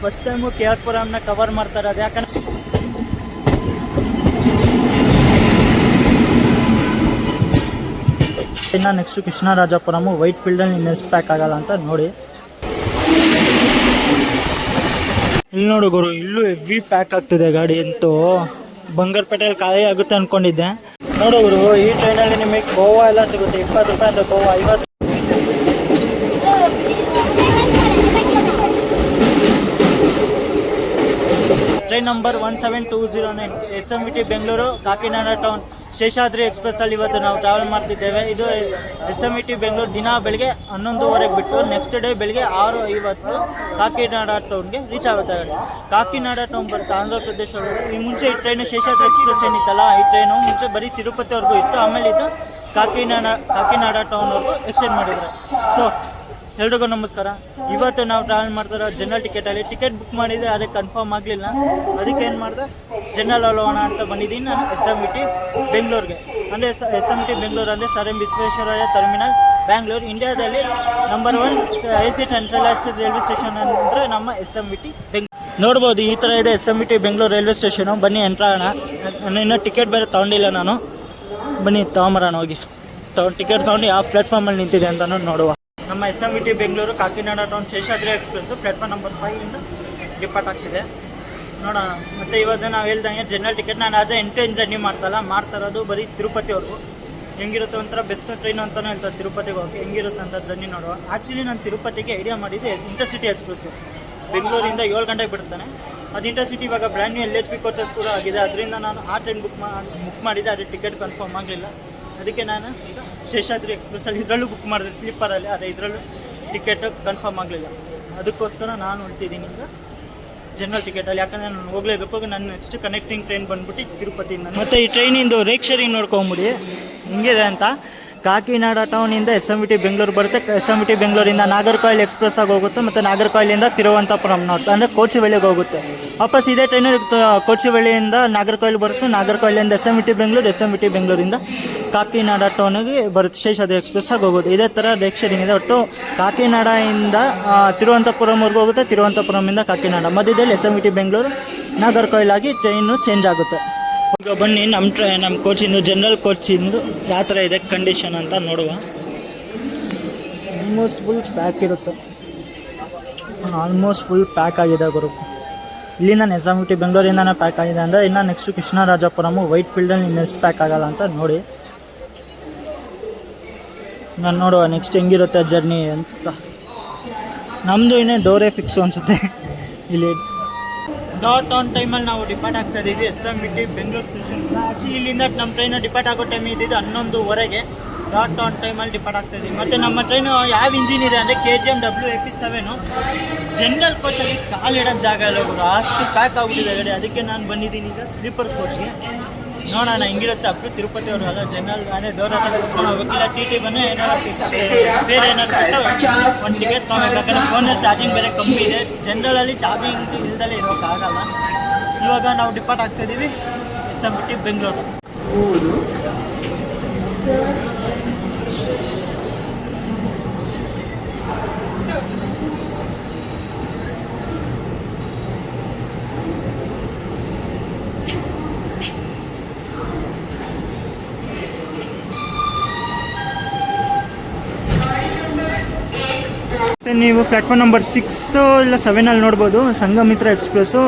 First time K R ಪುರಮ್ನ cover ಮಾಡ್ತಾ ಇರೋದು. ಯಾಕಂದ್ರೆ ಇನ್ನು ನೆಕ್ಸ್ಟು ಕೃಷ್ಣರಾಜಪುರಮು ವೈಟ್ ಫೀಲ್ಡಲ್ಲಿ ಇನ್ನೆಷ್ಟು ಪ್ಯಾಕ್ ಆಗಲ್ಲ ಅಂತ ನೋಡಿ. ಇಲ್ಲಿ ನೋಡು ಗುರು, ಇಲ್ಲೂ ಹೆವಿ ಪ್ಯಾಕ್ ಆಗ್ತಿದೆ ಗಾಡಿ ಅಂತೂ. ಬಂಗಾರಪೇಟೆಯಲ್ಲಿ ಖಾಲಿ ಆಗುತ್ತೆ ಅಂದ್ಕೊಂಡಿದ್ದೆ. ನೋಡು ಗುರು, ಈ ಟ್ರೈನಲ್ಲಿ ನಿಮಗೆ ಗೋವಾ ಎಲ್ಲ ಸಿಗುತ್ತೆ. 20 ರೂಪಾಯಿ ಅಂತ Goa, 50. Train number 1720 SMVT Bengaluru Kakinada town Sheshadri ಎಕ್ಸ್ಪ್ರೆಸ್ಸಲ್ಲಿ ಇವತ್ತು ನಾವು ಟ್ರಾವೆಲ್ ಮಾಡ್ತಿದ್ದೇವೆ. ಇದು SMVT ಬೆಂಗಳೂರು ದಿನ ಬೆಳಗ್ಗೆ 11:30 ಬಿಟ್ಟು ನೆಕ್ಸ್ಟ್ ಡೇ ಬೆಳಗ್ಗೆ 6:50 ಕಾಕಿನಾಡ ಟೌನ್ಗೆ ರೀಚ್ ಆಗುತ್ತೆ. ಕಾಕಿನಾಡ ಟೌನ್ ಬರುತ್ತೆ ಆಂಧ್ರ ಪ್ರದೇಶ ಒಳಗೆ. ಈ ಮುಂಚೆ ಈ ಟ್ರೈನು ಶೇಷಾದ್ರಿ ಎಕ್ಸ್ಪ್ರೆಸ್ ಏನಿತ್ತಲ್ಲ, ಈ ಟ್ರೈನು ಮುಂಚೆ ಬರೀ ತಿರುಪತಿವರೆಗೂ ಇತ್ತು. ಆಮೇಲೆ ಇದು ಕಾಕಿನಾಡ ಟೌನ್ವರೆಗೂ ಎಕ್ಸ್ಟೆಂಡ್ ಮಾಡಿದ್ದಾರೆ. ಸೊ ಎಲ್ರಿಗೂ ನಮಸ್ಕಾರ. ಇವತ್ತು ನಾವು ಟ್ರಾವೆಲ್ ಮಾಡ್ತಾರೋ ಜನರಲ್ ಟಿಕೆಟಲ್ಲಿ. ಟಿಕೆಟ್ ಬುಕ್ ಮಾಡಿದರೆ ಅದಕ್ಕೆ ಕನ್ಫರ್ಮ್ ಆಗಲಿಲ್ಲ. ಅದಕ್ಕೆ ಏನು ಮಾಡಿದೆ, ಜನರಲ್ ಹೋಗೋಣ ಅಂತ ಬಂದಿದ್ದೀನಿ ನಾನು SMVT ಬೆಂಗಳೂರಿಗೆ. ಅಂದರೆ SMVT ಬೆಂಗಳೂರು ಅಂದರೆ sir M Visvesvaraya terminal Bangalore. ಇಂಡಿಯಾದಲ್ಲಿ number 1 AC centralised railway station ಅಂದರೆ ನಮ್ಮ SMVT ಬೆಂಗಳೂರು. ನೋಡ್ಬೋದು ಈ ಥರ ಇದೆ SMVT ಬೆಂಗಳೂರು ರೈಲ್ವೆ ಸ್ಟೇಷನು. ಬನ್ನಿ ಎಂಟ್ರಾಗೋಣ. ನಾನು ಇನ್ನೂ ಟಿಕೆಟ್ ಬೇರೆ ತೊಗೊಂಡಿಲ್ಲ ನಾನು. ಬನ್ನಿ ತೊಗೊಂಬರೋಣ ಹೋಗಿ. ಟಿಕೆಟ್ ತೊಗೊಂಡು ಯಾವ ಪ್ಲಾಟ್ಫಾರ್ಮಲ್ಲಿ ನಿಂತಿದೆ ಅಂತ ನೋಡುವ. ನಮ್ಮ SMVT Bengaluru Kakinada town Seshadri express platform number 5 ಇಂದ ಡಿಪಾರ್ಟ್ ಆಗ್ತಿದೆ ನೋಡೋಣ. ಮತ್ತು ಇವತ್ತು ನಾವು ಹೇಳ್ದಂಗೆ ಜನರಲ್ ಟಿಕೆಟ್ ನಾನು ಅದೇ ಎಂಟೇನ್ ಜರ್ನಿ ಮಾಡ್ತಾ ಇರೋದು ಬರೀ ತಿರುಪತಿವರೆಗೂ. ಹೆಂಗಿರುತ್ತೆ ಒಂಥರ ಬೆಸ್ಟ್ ಟ್ರೈನು ಅಂತಲೇ ಹೇಳ್ತಾರೆ ತಿರುಪತಿಗೆ ಹೋಗಿ. ಹೆಂಗಿರುತ್ತೆ ಅಂತ ಜರ್ನಿ ನೋಡುವ. ಆ್ಯಕ್ಚುಲಿ ನಾನು ತಿರುಪತಿಗೆ ಐಡಿಯಾ ಮಾಡಿದ್ದೆ ಇಂಟರ್ಸಿಟಿ ಎಕ್ಸ್ಪ್ರೆಸ್ಸು. ಬೆಂಗಳೂರಿಂದ 7 ಗಂಟೆಗೆ ಬಿಡ್ತಾನೆ ಅದು ಇಂಟರ್ಸಿಟಿ. ಇವಾಗ ಬ್ರ್ಯಾಂಡ್ ನ್ಯೂ LHP ಕೋಚಸ್ ಕೂಡ ಆಗಿದೆ. ಅದರಿಂದ ನಾನು ಆ ಟ್ರೈನ್ ಬುಕ್ ಮಾಡಿದ್ದೆ. ಅದೇ ಟಿಕೆಟ್ ಕನ್ಫರ್ಮ್ ಆಗಲಿಲ್ಲ. ಅದಕ್ಕೆ ನಾನು ಈಗ ಶೇಷಾದ್ರಿ ಎಕ್ಸ್ಪ್ರೆಸ್ಸಲ್ಲಿ ಇದರಲ್ಲೂ ಬುಕ್ ಮಾಡಿದೆ, ಸ್ಲೀಪರಲ್ಲಿ. ಅದೇ ಇದರಲ್ಲೂ ಟಿಕೆಟ್ ಕನ್ಫರ್ಮ್ ಆಗಲಿಲ್ಲ. ಅದಕ್ಕೋಸ್ಕರ ನಾನು ಹೊರಟಿದ್ದೀನಿ ಈಗ ಜನರಲ್ ಟಿಕೆಟಲ್ಲಿ. ಯಾಕಂದರೆ ನಾನು ಹೋಗಲೇಬೇಕು. ನನ್ನ ನೆಕ್ಸ್ಟ್ ಕನೆಕ್ಟಿಂಗ್ ಟ್ರೈನ್ ಬಂದುಬಿಟ್ಟು ತಿರುಪತಿಯಿಂದ. ಮತ್ತು ಈ ಟ್ರೈನಿಂದು ರೇಕ್ ಶೇರಿಂಗ್ ನೋಡ್ಕೊಂಬಿಡಿ ಹೆಂಗಿದೆ ಅಂತ. ಕಾಕಿನಾಡ ಟೌನಿಂದ SMVT ಬೆಂಗಳೂರು ಬರುತ್ತೆ. SMVT ಬೆಂಗಳೂರಿಂದ ನಾಗರ್ಕೋಯಿಲ್ ಎಕ್ಸ್ಪ್ರೆಸ್ ಆಗಿ ಹೋಗುತ್ತೆ. ಮತ್ತು ನಾಗರ್ಕೋಯಿಲಿಂದ ತಿರುವನಂತಪುರಂ ನಾರ್ತ್ ಅಂದರೆ ಕೋಚುವೆಳಿಗೆ ಹೋಗುತ್ತೆ. ವಾಪಸ್ ಇದೇ ಟ್ರೈನು ಕೋಚುವೆಳಿಯಿಂದ ನಾಗರ್ಕೋಯಿಲ್ ಬರುತ್ತೆ. ನಾಗರ್ಕೋಯಿಲಿಂದ SMVT ಬೆಂಗಳೂರು, SMVT ಬೆಂಗಳೂರಿಂದ ಕಾಕಿನಾಡ ಟೌನಿಗೆ ಬರುತ್ತೆ. ಶೇಷಾದ್ರಿ ಎಕ್ಸ್ಪ್ರೆಸ್ ಆಗಿ ಹೋಗುತ್ತೆ. ಇದೇ ಥರ ರೇಕ್ ಶೇರಿಂಗ್ ಇದೆ. ಒಟ್ಟು ಕಾಕಿನಾಡದಿಂದ ತಿರುವನಂತಪುರಂವರೆಗೂ ಹೋಗುತ್ತೆ. ತಿರುವನಂತಪುರಮಿಂದ ಕಾಕಿನಾಡ ಮಧ್ಯದಲ್ಲಿ SMVT ಬೆಂಗಳೂರು ನಾಗರ್ಕೋಯಿಲ್ ಆಗಿ ಟ್ರೈನು ಚೇಂಜ್ ಆಗುತ್ತೆ. ಈಗ ಬನ್ನಿ ನಮ್ಮ ಕೋಚಿಂದು ಜನರಲ್ ಕೋಚಿಂದು ಯಾವ ಥರ ಇದೆ ಕಂಡೀಷನ್ ಅಂತ ನೋಡುವ. ಆಲ್ಮೋಸ್ಟ್ ಫುಲ್ ಪ್ಯಾಕ್ ಇರುತ್ತೆ. ಆಲ್ಮೋಸ್ಟ್ ಫುಲ್ ಪ್ಯಾಕ್ ಆಗಿದೆ ಗುರು. ಇಲ್ಲಿಂದ SMVT ಬೆಂಗಳೂರಿಂದನೇ ಪ್ಯಾಕ್ ಆಗಿದೆ ಅಂದರೆ ಇನ್ನು ನೆಕ್ಸ್ಟು ಕೃಷ್ಣರಾಜಪುರಮು ವೈಟ್ ಫೀಲ್ಡಲ್ಲಿ ಇನ್ನೆಷ್ಟು ಪ್ಯಾಕ್ ಆಗಲ್ಲ ಅಂತ ನೋಡಿ. ನಾನು ನೋಡುವ ನೆಕ್ಸ್ಟ್ ಹೆಂಗಿರುತ್ತೆ ಜರ್ನಿ ಅಂತ. ನಮ್ಮದು ಇನ್ನೇ ಡೋರೇ ಫಿಕ್ಸು ಅನಿಸುತ್ತೆ ಇಲ್ಲಿ. ಡಾಟ್ ಆನ್ ಟೈಮಲ್ಲಿ ನಾವು ಡಿಪಾರ್ಟ್ ಆಗ್ತಾ ಇದ್ದೀವಿ SMVT ಬೆಂಗಳೂರು ಸ್ಟೇಷನ್. ಆ್ಯಕ್ಚುಲಿ ಇಲ್ಲಿಂದ ನಮ್ಮ ಟ್ರೈನು ಡಿಪಾರ್ಟ್ ಆಗೋ ಟೈಮ್ ಇದ್ದಿದ್ದು 11:15. ಡಾಟ್ ಆನ್ ಟೈಮಲ್ಲಿ ಡಿಪಾರ್ಟ್ ಆಗ್ತಾ ಇದ್ದೀವಿ. ಮತ್ತು ನಮ್ಮ ಟ್ರೈನು ಯಾವ ಇಂಜಿನ್ ಇದೆ ಅಂದರೆ KGM-W AP7. ಜನರಲ್ ಕೋಚಲ್ಲಿ ಕಾಲಿಡೋಕ್ಕೆ ಜಾಗ ಇಲ್ಲ ಗುರು, ಅಷ್ಟು ಪ್ಯಾಕ್ ಆಗಿಬಿಟ್ಟಿದೆ ಗಾಡಿ. ಅದಕ್ಕೆ ನಾನು ಬಂದಿದ್ದೀನಿ ಈಗ ಸ್ಲೀಪರ್ ಕೋಚ್ಗೆ. ನೋಡೋಣ ಹೆಂಗಿರುತ್ತೆ. ಅಪ್ಪು ತಿರುಪತಿಯವರು ಅಲ್ಲ ಜನರಲ್ ಅಂದರೆ ಡೋರ್ ಹತ್ರ ಕೂತ್ಕೊಂಡು ಹೋಗ್ಬೇಕಿಲ್ಲ. TT ಬನ್ನಿ ಏನಾದ್ರು ಫಿಕ್ಸ್ ಬೇರೆ ಏನಾದ್ರು ಬಿಟ್ಟು ಒಂದು ಟಿಕೆಟ್ ತೊಗೊಬೇಕಂದ್ರೆ ಫೋನಲ್ಲಿ ಚಾರ್ಜಿಂಗ್ ಬೇರೆ ಕಮ್ಮಿ ಇದೆ. ಜನರಲಲ್ಲಿ ಚಾರ್ಜಿಂಗ್ ಇಲ್ದಲೇ ಇರೋಕ್ಕಾಗಲ್ಲ. ಇವಾಗ ನಾವು ಡಿಪಾರ್ಟ್ ಆಗ್ತಾಯಿದ್ದೀವಿ SMVT ಬೆಂಗಳೂರು. ನೀವು ಪ್ಲಾಟ್ಫಾರ್ಮ್ ನಂಬರ್ 6 ಇಲ್ಲ 7 ನೋಡ್ಬೋದು. ಸಂಘಮಿತ್ರ ಎಕ್ಸ್ಪ್ರೆಸ್ಸು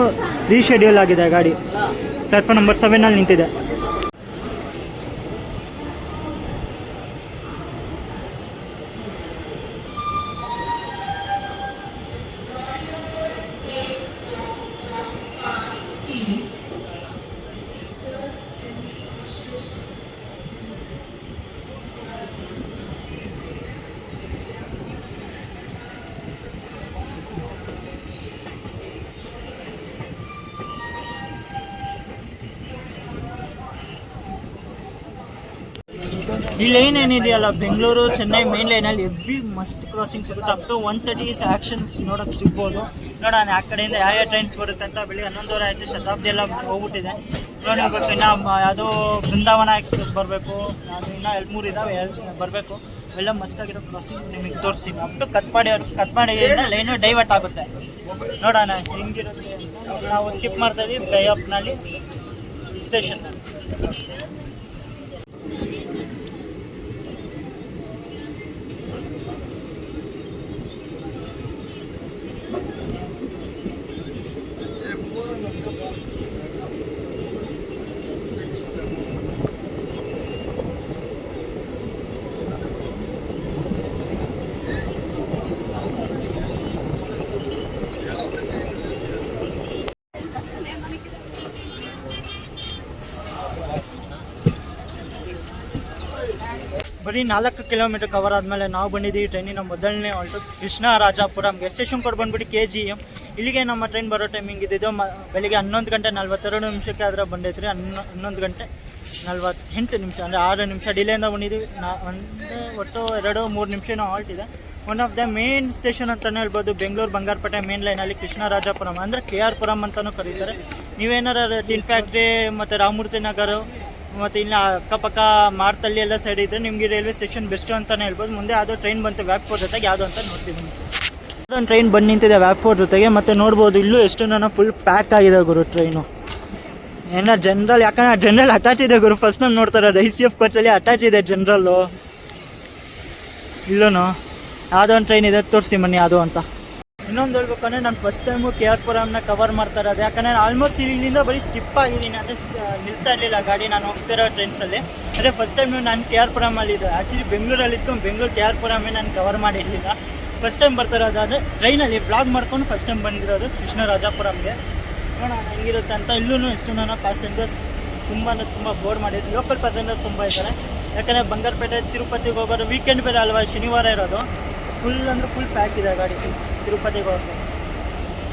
ರೀಶೆಡ್ಯೂಲ್ ಆಗಿದೆ ಗಾಡಿ. ಪ್ಲಾಟ್ಫಾರ್ಮ್ ನಂಬರ್ 7 ನಿಂತಿದೆ. ಈ ಲೈನ್ ಏನಿದೆಯಲ್ಲ ಬೆಂಗಳೂರು ಚೆನ್ನೈ ಮೇನ್ ಲೈನಲ್ಲಿ ಎವ್ರಿ ಮಸ್ಟ್ ಕ್ರಾಸಿಂಗ್ ಸಿಗುತ್ತೆ. ಅಪ್ ಟು 130 ಆ್ಯಕ್ಷನ್ಸ್ ನೋಡೋಕ್ಕೆ ಸಿಗ್ಬೋದು. ನೋಡೋಣ ಆ ಕಡೆಯಿಂದ ಯಾವ ಟ್ರೈನ್ಸ್ ಬರುತ್ತೆ ಅಂತ. ಬೆಳಿಗ್ಗೆ 11:00 ಆಯಿತು. ಶತಾಬ್ದಿ ಎಲ್ಲ ಹೋಗ್ಬಿಟ್ಟಿದೆ. ನೋಡಬೇಕು. ಇನ್ನು ಯಾವುದೋ ಬೃಂದಾವನ ಎಕ್ಸ್ಪ್ರೆಸ್ ಬರಬೇಕು. ಅದು ಇನ್ನೂ 2-3 ಇದ್ದಾವೆ ಬರಬೇಕು. ಅವೆಲ್ಲ ಮಸ್ಟಾಗಿರೋ ಕ್ರಾಸಿಂಗ್ ನಿಮಗೆ ತೋರಿಸ್ತೀನಿ. ಅಪ್ ಟು ಕತ್ಪಾಡಿಯಿಂದ ಲೈನು ಡೈವರ್ಟ್ ಆಗುತ್ತೆ. ನೋಡೋಣ ಹೆಂಗಿರುತ್ತೆ ಅಂತ. ನಾವು ಸ್ಕಿಪ್ ಮಾಡ್ತಾ ಇದೀವಿ ಬೈಯಪ್ಪನಹಳ್ಳಿ ಸ್ಟೇಷನ್. ಬರೀ 4 ಕಿಲೋಮೀಟರ್ ಕವರ್ ಆದಮೇಲೆ ನಾವು ಬಂದಿದ್ದೀವಿ ಟ್ರೈನಿನ ಮೊದಲನೇ ಹಾಲ್ಟು ಕೃಷ್ಣರಾಜಪುರಂಗೆ. ಸ್ಟೇಷನ್ ಕೋಡ್ ಬಂದುಬಿಟ್ಟು KGM. ಇಲ್ಲಿಗೆ ನಮ್ಮ ಟ್ರೈನ್ ಬರೋ ಟೈಮಿಂಗ್ ಇದ್ದಿದ್ದು ಬೆಳಿಗ್ಗೆ 11 ಗಂಟೆ 42 ನಿಮಿಷಕ್ಕೆ ಆದರೆ ಬಂದೈತ್ರಿ. 11 ಗಂಟೆ 48 ನಿಮಿಷ ಅಂದರೆ 6 ನಿಮಿಷ ಡಿಲೇಯಿಂದ ಬಂದಿದ್ದೀವಿ. ಒಟ್ಟು 2-3 ನಿಮಿಷನೂ ಹಾಲ್ಟ್ ಇದೆ. One of the main station ಅಂತಲೇ ಹೇಳ್ಬೋದು. ಬೆಂಗಳೂರು ಬಂಗಾರಪೇಟೆ ಮೇನ್ ಲೈನಲ್ಲಿ ಕೃಷ್ಣರಾಜಪುರಂ ಅಂದರೆ KR ಪುರಂ ಅಂತಲೂ ಕರೀತಾರೆ. ನೀವೇನಾರು ಟಿನ್ ಫ್ಯಾಕ್ಟ್ರಿ ಮತ್ತು ರಾಮಮೂರ್ತಿ ನಗರ ಮತ್ತು ಇಲ್ಲಿ ಅಕ್ಕಪಕ್ಕ ಮಾರ್ತಳ್ಳಿ ಎಲ್ಲ ಸೈಡ್ ಇದ್ದರೆ ನಿಮಗೆ ರೈಲ್ವೆ ಸ್ಟೇಷನ್ ಬೆಸ್ಟು ಅಂತಲೇ ಹೇಳ್ಬೋದು. ಮುಂದೆ ಯಾವುದೋ ಟ್ರೈನ್ ಬಂತು ವ್ಯಾಪ್ಕೋರ್ ಜೊತೆಗೆ ಯಾವುದು ಅಂತ ನೋಡ್ತಿದ್ದೀನಿ. ಅದೊಂದು ಟ್ರೈನ್ ಬಂದು ನಿಂತಿದೆ ವ್ಯಾಪ್ಕೋರ್ ಜೊತೆಗೆ. ಮತ್ತು ನೋಡ್ಬೋದು ಇಲ್ಲೂ ಎಷ್ಟು ನಾನು ಫುಲ್ ಪ್ಯಾಕ್ ಆಗಿದೆ ಗುರು ಟ್ರೈನು. ಏನೋ ಜನರಲ್, ಯಾಕಂದರೆ ಜನರಲ್ ಅಟ್ಯಾಚ್ ಇದೆ ಗುರು. ಫಸ್ಟ್ ನಾನು ನೋಡ್ತಾ ಇರೋದು ICF ಕೋಚಲ್ಲಿ ಅಟ್ಯಾಚ್ ಇದೆ ಜನರಲ್ಲು. ಇಲ್ಲೂ ಯಾವುದೋ ಒಂದು ಟ್ರೈನ್ ಇದೆ, ತೋರಿಸ್ತೀನಿ ಬನ್ನಿ ಅದು ಅಂತ. ಇನ್ನೊಂದು ಹೇಳ್ಬೇಕಂದ್ರೆ ನಾನು ಫಸ್ಟ್ ಟೈಮು KR ಪುರಂನ ಕವರ್ ಮಾಡ್ತಾ ಇರೋದು. ಯಾಕಂದರೆ ಆಲ್ಮೋಸ್ಟ್ ಇಲ್ಲಿಂದ ಬರೀ ಸ್ಕಿಪ್ ಆಗಿದ್ದೀನಿ, ಅಂದರೆ ನಿಲ್ತಾ ಇರಲಿಲ್ಲ ಗಾಡಿ ನಾನು ಹೋಗ್ತಿರೋ ಟ್ರೈನ್ಸಲ್ಲಿ. ಅಂದರೆ ಫಸ್ಟ್ ಟೈಮ್ ನಾನು KR ಪುರಮಲ್ಲಿದ್ದು. ಆ್ಯಕ್ಚುಲಿ ಬೆಂಗಳೂರಲ್ಲಿತ್ತು, ಬೆಂಗಳೂರು KR ಪುರಮೇ ನಾನು ಕವರ್ ಮಾಡಿರಲಿಲ್ಲ. ಫಸ್ಟ್ ಟೈಮ್ ಬರ್ತಾ ಇರೋದಾದರೆ ಟ್ರೈನಲ್ಲಿ ಬ್ಲಾಗ್ ಮಾಡ್ಕೊಂಡು ಫಸ್ಟ್ ಟೈಮ್ ಬಂದಿರೋದು ಕೃಷ್ಣರಾಜಪುರಂಗೆ. ನೋಡೋಣ ಹೆಂಗಿರುತ್ತೆ ಅಂತ. ಇಲ್ಲೂ ಎಷ್ಟು ನನ್ನ ಪ್ಯಾಸೆಂಜರ್ಸ್ ತುಂಬ ಬೋರ್ಡ್ ಮಾಡಿದ್ರು. ಲೋಕಲ್ ಪ್ಯಾಸೆಂಜರ್ಸ್ ತುಂಬ ಇದ್ದಾರೆ. ಯಾಕಂದರೆ ಬಂಗಾರಪೇಟೆ ತಿರುಪತಿಗೆ ಹೋಗೋದು ವೀಕೆಂಡ್ ಬೇರೆ ಅಲ್ವಾ, ಶನಿವಾರ ಇರೋದು. ಫುಲ್ ಅಂದರೆ ಫುಲ್ ಪ್ಯಾಕ್ ಇದೆ ಗಾಡಿ ತಿರುಪತಿಗೆ ಹೋಗೋದು.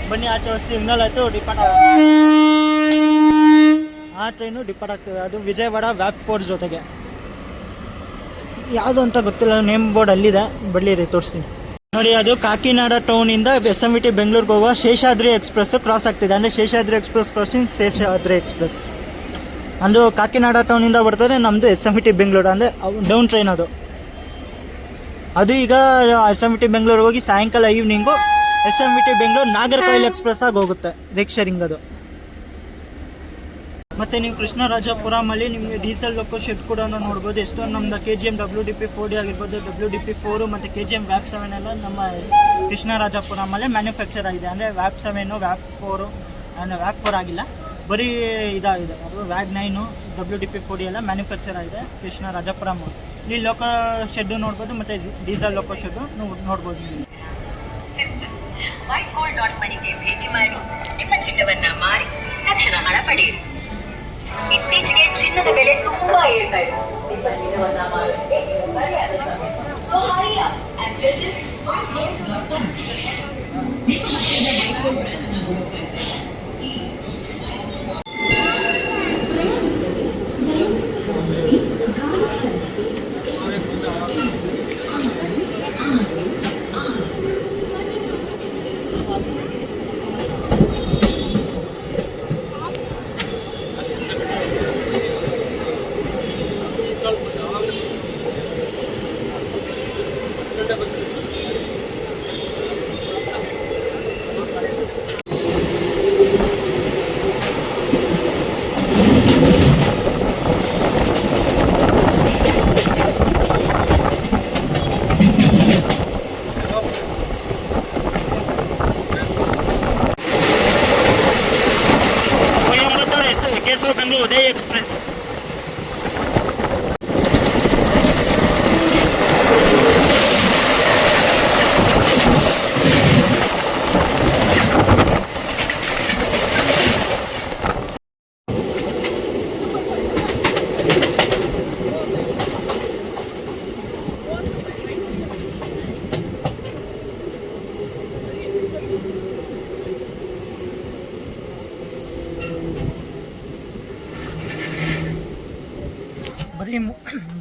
ಬನ್ನಿ ಆಚೆ ಸಿಗ್ನಲ್ ಆಯಿತು, ಡಿಪಾರ್ಟ್ ಆ ಟ್ರೈನು ಡಿಪಾರ್ಟ್ ಆಗ್ತದೆ. ಅದು ವಿಜಯವಾಡ ವ್ಯಾಪ್ಕೋರ್ ಜೊತೆಗೆ ಯಾವುದು ಅಂತ ಗೊತ್ತಿಲ್ಲ, ನೇಮ್ ಬೋರ್ಡ್ ಅಲ್ಲಿದೆ. ಬಳ್ಳಿರಿ ತೋರಿಸ್ತೀನಿ ನೋಡಿ. ಅದು ಕಾಕಿನಾಡ ಟೌನಿಂದ SMVT ಬೆಂಗಳೂರಿಗೆ ಹೋಗುವ ಶೇಷಾದ್ರಿ ಎಕ್ಸ್ಪ್ರೆಸ್ ಕ್ರಾಸ್ ಆಗ್ತಿದೆ. ಅಂದರೆ Seshadri express crossing Seshadri express. ಅದು ಕಾಕಿನಾಡ ಟೌನಿಂದ ಬರ್ತದೆ. ನಮ್ಮದು SMVT ಬೆಂಗಳೂರು ಅಂದರೆ ಡೌನ್ ಟ್ರೈನ್ ಅದು ಈಗ SMVT ಬೆಂಗಳೂರಿಗೆ ಹೋಗಿ ಸಾಯಂಕಾಲ ಈವ್ನಿಂಗು SMVT ಬೆಂಗಳೂರು ನಾಗರಕೋಯಿಲ್ ಎಕ್ಸ್ಪ್ರೆಸ್ ಆಗಿ ಹೋಗುತ್ತೆ, ರಿಕ್ಷರಿಂಗ್ ಅದು. ಮತ್ತು ನೀವು ಕೃಷ್ಣರಾಜಪುರಮಲ್ಲಿ ನಿಮಗೆ ಡೀಸೆಲ್ ಲೋಕೋ ಶೆಡ್ ಕೂಡ ನೋಡ್ಬೋದು. ಎಷ್ಟೊಂದು ನಮ್ಮದು KGM WDP 4D ಆಗಿರ್ಬೋದು, WDP 4 ಮತ್ತು KGM ವ್ಯಾಪ್ 7 ಎಲ್ಲ ನಮ್ಮ ಕೃಷ್ಣರಾಜಪುರಮಲ್ಲೇ ಮ್ಯಾನುಫ್ಯಾಕ್ಚರ್ ಆಗಿದೆ. ಅಂದರೆ ವ್ಯಾಪ್ 7 ವ್ಯಾಪ್ 4 ಅಂದರೆ ವ್ಯಾಪ್ 4 ಆಗಿಲ್ಲ, ಬರೀ ಇದಾಗಿದೆ. ಅದು ವ್ಯಾಗ್ 9 WDP 4D ಎಲ್ಲ ಮ್ಯಾನುಫ್ಯಾಕ್ಚರ್ ಆಗಿದೆ ಕೃಷ್ಣರಾಜಪುರಂ. ಇಲ್ಲಿ ಲೋಕೋ ಶೆಡ್ಡು ನೋಡ್ಬೋದು, ಮತ್ತು ಡೀಸೆಲ್ ಲೋಕೋ ಶೆಡ್ಡು ನೋಡ್ಬೋದು. ವೈಟ್ ಗೋಲ್ಡ್ ಡಾಟ್ ಮನಿಗೆ ಭೇಟಿ ಮಾಡಿ ನಿಮ್ಮ ಚಿನ್ನವನ್ನ ಮಾರಿ ತಕ್ಷಣ ಹಣ ಪಡೆಯಿರಿ. ಇತ್ತೀಚೆಗೆ ಚಿನ್ನದ ಬೆಲೆ ತುಂಬಾ ಏರ್ತಾ ಇದೆ. ನಿಮ್ಮ ಚಿನ್ನವನ್ನ ಮಾರೋದಕ್ಕೆ ಸರಿಯಾದ ಸಮಯ. So hurry up and visit White Gold dot money. ನಿಮ್ಮ ಹತ್ತಿರದ ವೈಟ್ ಗೋಲ್ಡ್ ಬ್ರಾಂಚ್ ನ ಹುಡುಕ್ತಾ ಇದ್ದಾರೆ. ಬೆಂಗಳೂರು ಉದಯ ಎಕ್ಸ್ಪ್ರೆಸ್.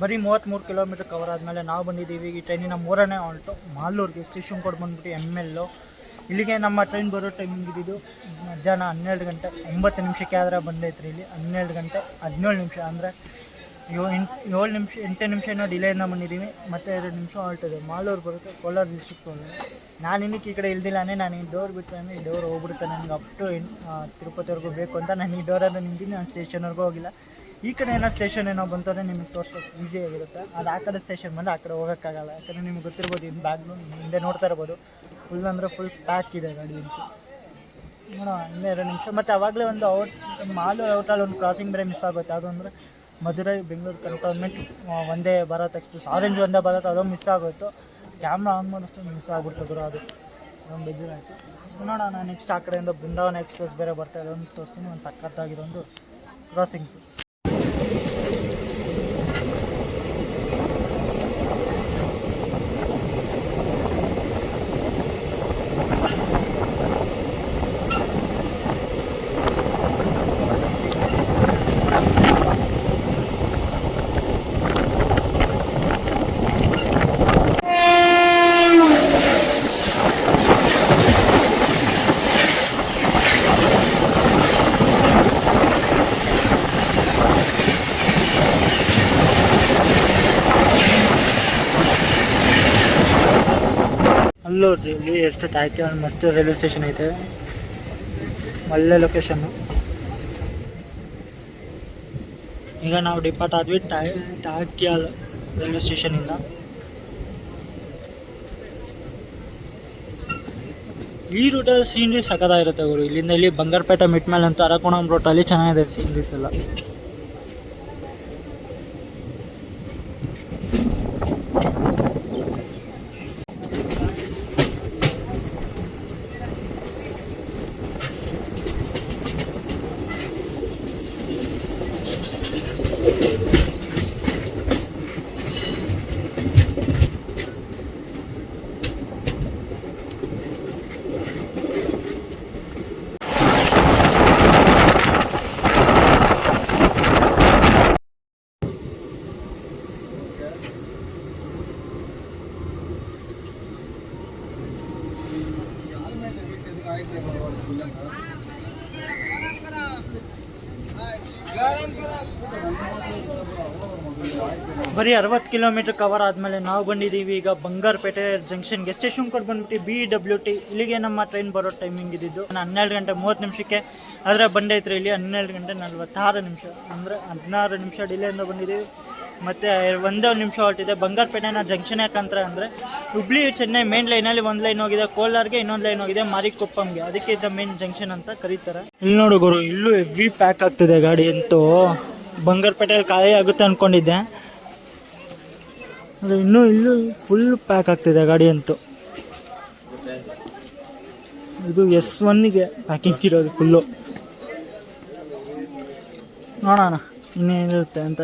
ಬರೀ 33 ಕಿಲೋಮೀಟರ್ ಕವರ್ ಆದಮೇಲೆ ನಾವು ಬಂದಿದ್ದೀವಿ ಈ ಟ್ರೈನಿನ 3ನೇ ಹಾಲ್ಟು ಮಾಲೂರಿಗೆ. ಸ್ಟೇಷನ್ ಕೋಡ್ ಬಂದ್ಬಿಟ್ಟು ML. ಇಲ್ಲಿಗೆ ನಮ್ಮ ಟ್ರೈನ್ ಬರೋ ಟೈಮಿಂಗ್ ಇದ್ದಿದ್ದು ಮಧ್ಯಾಹ್ನ 12 ಗಂಟೆ 9 ನಿಮಿಷಕ್ಕೆ ಆದರೆ ಬಂದೈತ್ರಿ. ಇಲ್ಲಿ 12 ಗಂಟೆ 17 ನಿಮಿಷ ಅಂದರೆ ಏಳು ನಿಮಿಷ 8 ನಿಮಿಷ ಏನೋ ಡಿಲೇಯಿಂದ ಬಂದಿದ್ದೀವಿ. ಮತ್ತು 2 ನಿಮಿಷ ಹಾಲ್ಟ್ ಇದೆ. ಮಾಲೂರು ಬರುತ್ತೆ, ಕೋಲಾರ ಡಿಸ್ಟ್ರಿಕ್ಟ್ ಒಳಗೆ. ನಾನು ಇನ್ನಕ್ಕೆ ಈ ಕಡೆ ಇಲ್ದಿಲ್ಲ ನಾನು ಈ ಡೋರ್ ಬಿಟ್ಟರೆ ಈ ಡೋರ್ ಹೋಗ್ಬಿಡುತ್ತೆ. ನನಗೆ ಅಪ್ ಟು ತಿರುಪತಿವರೆಗೂ ಬೇಕು ಅಂತ ನಾನು ಈ ಡೋರಲ್ಲಿ ನಿಂತೀನಿ. ನಾನು ಸ್ಟೇಷನ್ವರೆಗೂ ಹೋಗಿಲ್ಲ. ಈ ಕಡೆ ಏನೋ ಸ್ಟೇಷನ್ ಏನೋ ಬಂತು ಅಂದರೆ ನಿಮಗೆ ತೋರ್ಸೋಕ್ಕೆ ಈಸಿಯಾಗಿರುತ್ತೆ. ಅದು ಆ ಕಡೆ ಸ್ಟೇಷನ್ ಬಂದು ಆ ಕಡೆ ಹೋಗೋಕ್ಕಾಗಲ್ಲ. ಯಾಕಂದರೆ ನಿಮ್ಗೆ ಗೊತ್ತಿರ್ಬೋದು, ಇನ್ನು ಬ್ಯಾಗ್ನು ಹಿಂದೆ ನೋಡ್ತಾ ಇರ್ಬೋದು, ಫುಲ್ ಅಂದರೆ ಫುಲ್ ಪ್ಯಾಕ್ ಇದೆ ಗಾಡಿ ಅಂತ. ನೋಡೋಣ ಇನ್ನೇ 2 ನಿಮಿಷ. ಮತ್ತು ಆವಾಗಲೇ ಒಂದು ಮಾಲೂರು ಔಟಲ್ಲಿ ಒಂದು ಕ್ರಾಸಿಂಗ್ ಬೇರೆ ಮಿಸ್ ಆಗುತ್ತೆ. ಅದು ಅಂದರೆ Madurai Bengaluru cantonment Vande Bharat express, orange Vande Bharat, ಅದು ಮಿಸ್ ಆಗೋಯ್ತು. ಕ್ಯಾಮ್ರಾ ಆನ್ ಮಾಡಿಸ್ತು ಮಿಸ್ ಆಗ್ಬಿಡ್ತು ಗುರು. ಅದು ಒಂದು ಬೇಜಾರಾಯಿತು. ನೋಡೋಣ ನೆಕ್ಸ್ಟ್ ಆ ಕಡೆಯಿಂದ ಬೃಂದಾವನ ಎಕ್ಸ್ಪ್ರೆಸ್ ಬೇರೆ ಬರ್ತಾ ಇದೆ, ಒಂದು ತೋರಿಸ್ತೀನಿ. ಒಂದು ಸಖತ್ತಾಗಿರೋದು ಕ್ರಾಸಿಂಗ್ಸು. ಅಲ್ಲೋಡ್ರಿ ಇಲ್ಲಿ ಎಷ್ಟು ತಾಯ್ಕೆ ಒಂದು ಮಸ್ತ್ ರೈಲ್ವೆ ಸ್ಟೇಷನ್ ಐತೆ, ಒಳ್ಳೆ ಲೊಕೇಶನ್ನು. ಈಗ ನಾವು ಡಿಪಾರ್ಟ್ ಆದ್ವಿ ತಾಕ್ಯಾಲ್ ರೈಲ್ವೆ ಸ್ಟೇಷನಿಂದ. ಈ ರೂಟಲ್ಲಿ ಸೀನ್ರಿ ಸಖತ್ತಾಗಿರುತ್ತೆ ಗುರು. ಇಲ್ಲಿಂದ ಇಲ್ಲಿ ಬಂಗಾರಪೇಟೆ ಮಿಟ್ ಮೇಲೆ ಅಂತೂ ಅರಕೋಣಂ ರೂಟಲ್ಲಿ ಚೆನ್ನಾಗಿದೆ ಸೀನ್ರೀಸ್ ಎಲ್ಲ. ಬರೀ 60 ಕಿಲೋಮೀಟ್ರ್ ಕವರ್ ಆದಮೇಲೆ ನಾವು ಬಂದಿದ್ದೀವಿ ಈಗ ಬಂಗಾರಪೇಟೆ ಜಂಕ್ಷನ್ಗೆ. ಸ್ಟೇಷನ್ ಕೋಡ್ ಬಂದ್ಬಿಟ್ಟು BWT. ಇಲ್ಲಿಗೆ ನಮ್ಮ ಟ್ರೈನ್ ಬರೋ ಟೈಮಿಂಗ್ ಇದ್ದಿದ್ದು 12 ಗಂಟೆ 30 ನಿಮಿಷಕ್ಕೆ. ಆದರೆ ಬಂದೈತ್ರಿ ಇಲ್ಲಿ 12 ಗಂಟೆ 46 ನಿಮಿಷ, ಅಂದರೆ 16 ನಿಮಿಷ ಡಿಲೇಯಿಂದ ಬಂದಿದ್ದೀವಿ. ಮತ್ತು ಒಂದೇ ಒಂದು ನಿಮಿಷ ಹೊರಟಿದೆ. ಬಂಗಾರಪೇಟೆನ ಜಂಕ್ಷನ್ ಯಾಕಂತಾರೆ ಅಂದರೆ ಹುಬ್ಳಿ ಚೆನ್ನೈ ಮೇನ್ ಲೈನಲ್ಲಿ ಒಂದು ಲೈನ್ ಹೋಗಿದೆ, ಕೋಲಾರ್ಗೆ ಇನ್ನೊಂದು ಲೈನ್ ಹೋಗಿದೆ, ಮಾರಿಕೊಪ್ಪಂಗೆ. ಅದಕ್ಕೆ ಇದು ಮೇನ್ ಜಂಕ್ಷನ್ ಅಂತ ಕರೀತಾರೆ. ಇಲ್ಲಿ ನೋಡು ಗುರು, ಇಲ್ಲೂ ಹೆವಿ ಪ್ಯಾಕ್ ಆಗ್ತಿದೆ ಗಾಡಿ ಅಂತೂ. ಬಂಗಾರಪೇಟೆಯಲ್ಲಿ ಖಾಲಿ ಆಗುತ್ತೆ ಅಂದ್ಕೊಂಡಿದ್ದೆ, ಅಂದರೆ ಇಲ್ಲೂ ಫುಲ್ ಪ್ಯಾಕ್ ಆಗ್ತಿದೆ ಗಾಡಿ ಅಂತೂ. ಇದು S1ಗೆ ಪ್ಯಾಕಿಂಗ್ ಇರೋದು ಫುಲ್ಲು. ನೋಡೋಣ ಇನ್ನೇನಿರುತ್ತೆ ಅಂತ.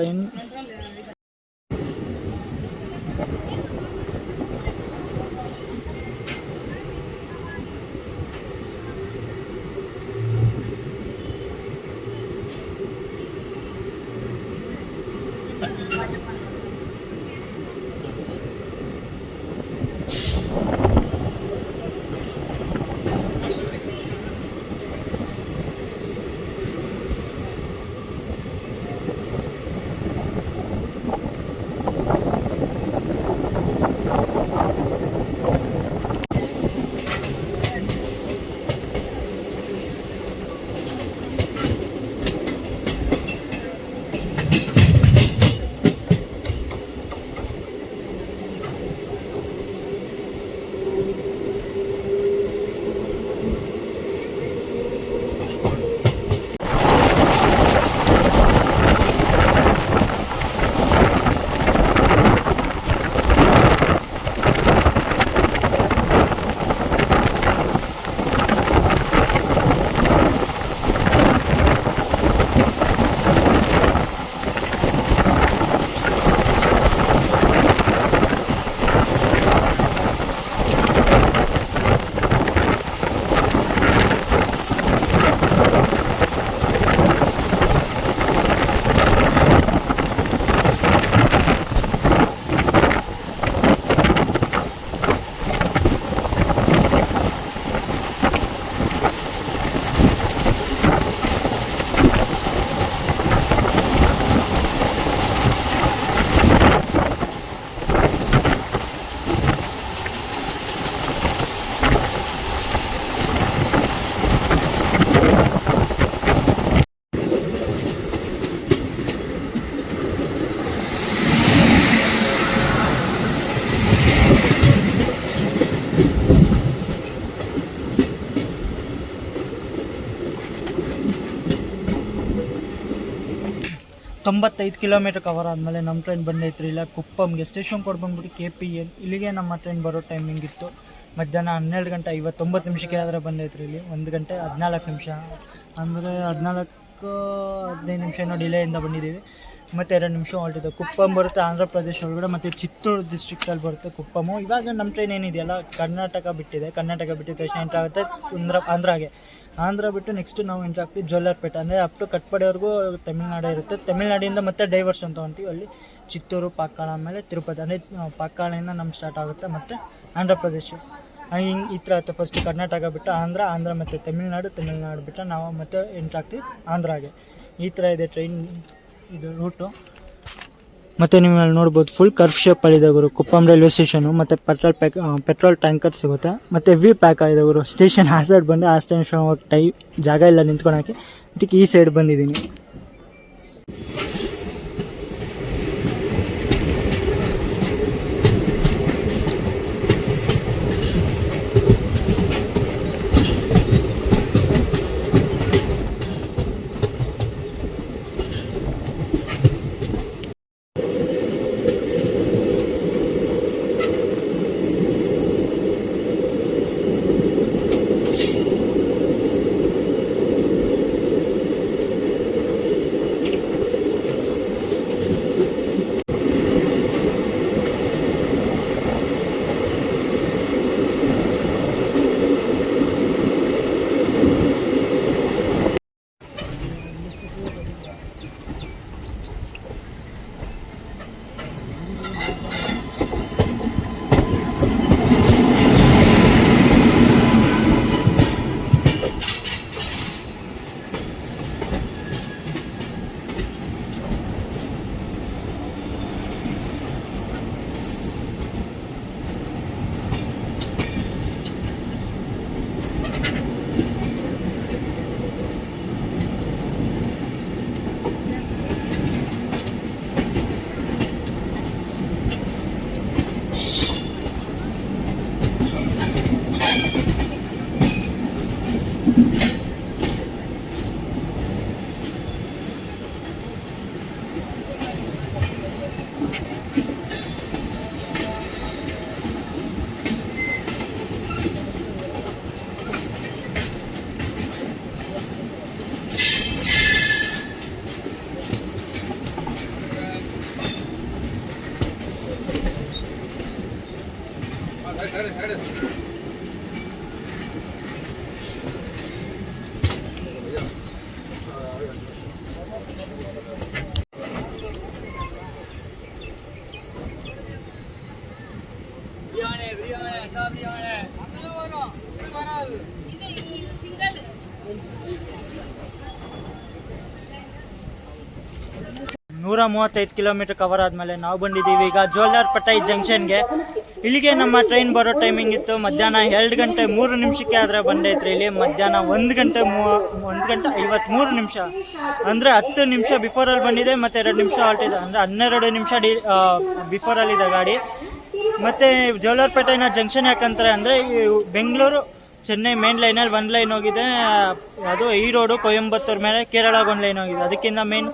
95 ಕಿಲೋಮೀಟರ್ ಕವರ್ ಆದಮೇಲೆ ನಮ್ಮ ಟ್ರೈನ್ ಬಂದೈತ್ರಿ ಇಲ್ಲ ಕುಪ್ಪಮ್ಗೆ. ಸ್ಟೇಷನ್ ಕೊಡ್ ಬಂದ್ಬಿಟ್ಟು KPN. ಇಲ್ಲಿಗೆ ನಮ್ಮ ಟ್ರೈನ್ ಬರೋ ಟೈಮಿಂಗ್ ಇತ್ತು ಮಧ್ಯಾಹ್ನ 12:59 ಆದರೆ ಬಂದೈತ್ರಿ. ಇಲ್ಲಿ 1 ಗಂಟೆ 14 ನಿಮಿಷ ಅಂದರೆ 14-15 ನಿಮಿಷ ಏನೋ ಡಿಲೇಯಿಂದ ಬಂದಿದ್ದೀವಿ. ಮತ್ತು 2 ನಿಮಿಷ ಹೊರಟಿದೆ. ಕುಪ್ಪಮ್ ಬರುತ್ತೆ ಆಂಧ್ರ ಪ್ರದೇಶ ಒಳಗಡೆ, ಮತ್ತು ಚಿತ್ತೂರು ಡಿಸ್ಟ್ರಿಕ್ಟಲ್ಲಿ ಬರುತ್ತೆ ಕುಪ್ಪಮು. ಇವಾಗ ನಮ್ಮ ಟ್ರೈನ್ ಏನಿದೆಯಲ್ಲ ಕರ್ನಾಟಕ ಬಿಟ್ಟಿದೆ. ಕರ್ನಾಟಕ ಬಿಟ್ಟಿದ ತಕ್ಷಣ ಎಂಟ್ರ್ ಆಗುತ್ತೆ ಆಂಧ್ರಾಗೆ. ಆಂಧ್ರ ಬಿಟ್ಟು ನೆಕ್ಸ್ಟ್ ನಾವು ಎಂಟ್ರ್ ಆಗ್ತೀವಿ ಜೋಲಾರ್ಪೇಟೆ, ಅಂದರೆ ಅಪ್ ಟು ಕಟ್ಪಾಡಿವರೆಗೂ ತಮಿಳ್ನಾಡು ಇರುತ್ತೆ. ತಮಿಳ್ನಾಡಿಂದ ಮತ್ತೆ ಡೈವರ್ಷನ್ ತೊಗೊತೀವಿ. ಅಲ್ಲಿ ಚಿತ್ತೂರು, ಪಾಕ್ಕಾಳ, ಆಮೇಲೆ ತಿರುಪತಿ. ಅಂದರೆ ಪಾಕ್ಕಾಳಿಂದ ನಮ್ಮ ಸ್ಟಾರ್ಟ್ ಆಗುತ್ತೆ ಮತ್ತು ಆಂಧ್ರ ಪ್ರದೇಶ ಹಿಂಗೆ ಈ ಥರ ಆಗುತ್ತೆ. ಫಸ್ಟ್ ಕರ್ನಾಟಕ ಬಿಟ್ಟು ಆಂಧ್ರ ಮತ್ತು ತಮಿಳ್ನಾಡು ಬಿಟ್ಟು ನಾವು ಮತ್ತೆ ಎಂಟ್ರ್ ಆಗ್ತೀವಿ ಆಂಧ್ರಾಗೆ. ಈ ಥರ ಇದೆ ಟ್ರೈನ್ ಇದು ರೂಟು. ಮತ್ತು ನೀವು ಅಲ್ಲಿ ನೋಡ್ಬೋದು ಫುಲ್ ಕರ್ವ್ ಶೇಪಲ್ಲಿದೆ ಗುರು ಕುಪ್ಪಮ್ ರೈಲ್ವೆ ಸ್ಟೇಷನು. ಮತ್ತು ಪೆಟ್ರೋಲ್ ಟ್ಯಾಂಕರ್ ಸಿಗುತ್ತೆ. ಮತ್ತು ಪ್ಯಾಕ್ ಆಗಿದೆ ಗುರು. ಸ್ಟೇಷನ್ ಆ ಸೈಡ್ ಬಂದು ಆ ಸ್ಟೇಷನ್ ಜಾಗ ಇಲ್ಲ ನಿಂತ್ಕೊಳಕ್ಕೆ, ಅದಕ್ಕೆ ಈ ಸೈಡ್ ಬಂದಿದ್ದೀನಿ. ನೂರ 35 ಕಿಲೋಮೀಟರ್ ಕವರ್ ಆದಮೇಲೆ ನಾವು ಬಂದಿದ್ದೀವಿ ಈಗ ಜೋಲಾರ್ಪೇಟೆ ಜಂಕ್ಷನ್ಗೆ. ಇಲ್ಲಿಗೆ ನಮ್ಮ ಟ್ರೈನ್ ಬರೋ ಟೈಮಿಂಗ್ ಇತ್ತು ಮಧ್ಯಾಹ್ನ 2:03 ಆದರೆ ಬಂದೈತ್ರಿ. ಇಲ್ಲಿ ಮಧ್ಯಾಹ್ನ 1:53 ನಿಮಿಷ ಅಂದರೆ 10 ನಿಮಿಷ ಬಿಫೋರಲ್ಲಿ ಬಂದಿದೆ. ಮತ್ತು 2 ನಿಮಿಷ ಆಲ್ಟಿದೆ, ಅಂದರೆ 12 ನಿಮಿಷ ಬಿಫೋರಲ್ಲಿದೆ ಗಾಡಿ. ಮತ್ತು ಜೋಲಾರ್ಪೇಟೆನ ಜಂಕ್ಷನ್ ಯಾಕಂತಾರೆ ಅಂದರೆ ಬೆಂಗಳೂರು ಚೆನ್ನೈ ಮೇನ್ ಲೈನಲ್ಲಿ 1 ಲೈನ್ ಹೋಗಿದೆ, ಅದು ಈ ರೋಡು ಕೊಯಂಬತ್ತೂರು ಮೇಲೆ ಕೇರಳಗೆ 1 ಲೈನ್ ಹೋಗಿದೆ, ಅದಕ್ಕಿಂತ ಮೇನ್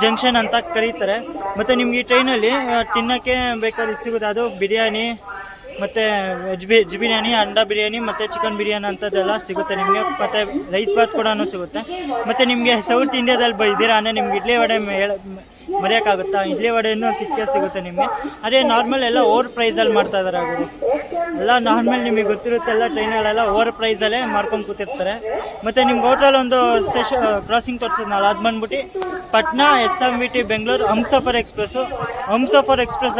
ಜಂಕ್ಷನ್ ಅಂತ ಕರೀತಾರೆ. ಮತ್ತು ನಿಮ್ಗೆ ಈ ಟ್ರೈನಲ್ಲಿ ತಿನ್ನೋಕ್ಕೆ ಬೇಕಾದ್ರೆ ಇದು ಸಿಗುತ್ತೆ, ಅದು ಬಿರಿಯಾನಿ ಮತ್ತು ವೆಜ್ ಬಿರಿಯಾನಿ, ಅಂಡಾ ಬಿರಿಯಾನಿ ಮತ್ತು ಚಿಕನ್ ಬಿರಿಯಾನಿ ಅಂಥದ್ದೆಲ್ಲ ಸಿಗುತ್ತೆ ನಿಮಗೆ. ಮತ್ತು ರೈಸ್ ಬಾತ್ ಕೂಡ ಸಿಗುತ್ತೆ. ಮತ್ತು ನಿಮಗೆ ಸೌತ್ ಇಂಡಿಯಾದಲ್ಲಿ ಇದ್ದೀರಾ ಅಂದರೆ ನಿಮ್ಗೆ ಇಡ್ಲಿ ವಡೆ ಮರೆಯೋಕ್ಕಾಗುತ್ತಾ? ಇಡ್ಲಿ ವಡೆಯೂ ಸಿಗುತ್ತೆ ನಿಮಗೆ. ಅದೇ ನಾರ್ಮಲ್ ಎಲ್ಲ ಓವರ್ ಪ್ರೈಸಲ್ಲಿ ಮಾಡ್ತಾ ಇದ್ದಾರೆ ಅವರು ಎಲ್ಲ. ನಾರ್ಮಲ್ ನಿಮಗೆ ಗೊತ್ತಿರುತ್ತೆ, ಎಲ್ಲ ಟ್ರೈನಲ್ಲೆಲ್ಲ ಓವರ್ ಪ್ರೈಸಲ್ಲೇ ಮಾರ್ಕೊಂಡು ಕೂತಿರ್ತಾರೆ. ಮತ್ತು ನಿಮ್ಗೆ ಹೋಟೆಲ್ ಒಂದು ಸ್ಟೇಷನ್ ಕ್ರಾಸಿಂಗ್ ತೋರಿಸಿದ್ನಲ್ಲ, ಅದು ಬಂದ್ಬಿಟ್ಟು ಪಟ್ನಾ SMVT ಬೆಂಗಳೂರು ಹಮ್ಸಫರ್ ಎಕ್ಸ್ಪ್ರೆಸ್